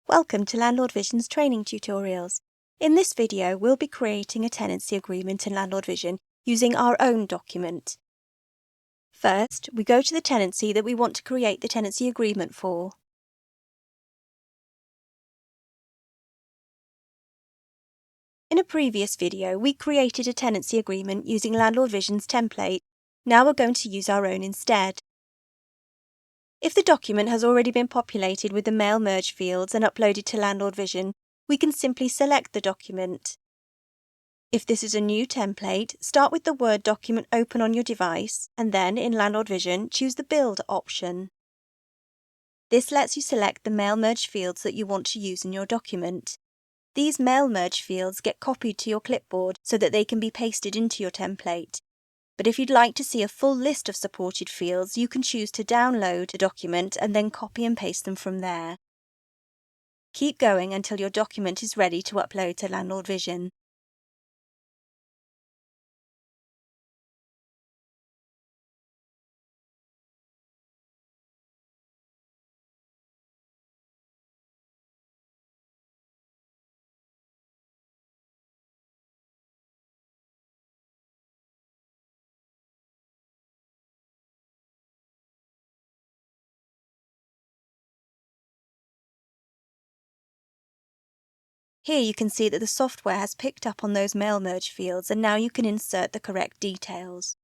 Welcome to Landlord Vision's training tutorials. In this video, we'll be creating a tenancy agreement in Landlord Vision using our own document. First, we go to the tenancy that we want to create the tenancy agreement for. In a previous video, we created a tenancy agreement using Landlord Vision's template. Now we're going to use our own instead. If the document has already been populated with the mail merge fields and uploaded to Landlord Vision, we can simply select the document. If this is a new template, start with the Word document open on your device and then in Landlord Vision choose the Build option. This lets you select the mail merge fields that you want to use in your document. These mail merge fields get copied to your clipboard so that they can be pasted into your template. But if you'd like to see a full list of supported fields, you can choose to download the document and then copy and paste them from there. Keep going until your document is ready to upload to Landlord Vision. Here you can see that the software has picked up on those mail merge fields and now you can insert the correct details.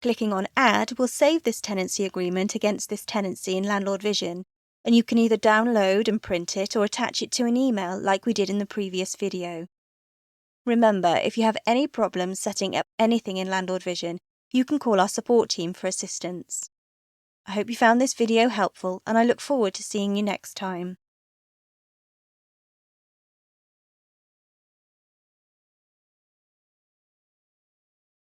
Clicking on Add will save this tenancy agreement against this tenancy in Landlord Vision, and you can either download and print it or attach it to an email like we did in the previous video. Remember, if you have any problems setting up anything in Landlord Vision, you can call our support team for assistance. I hope you found this video helpful and I look forward to seeing you next time.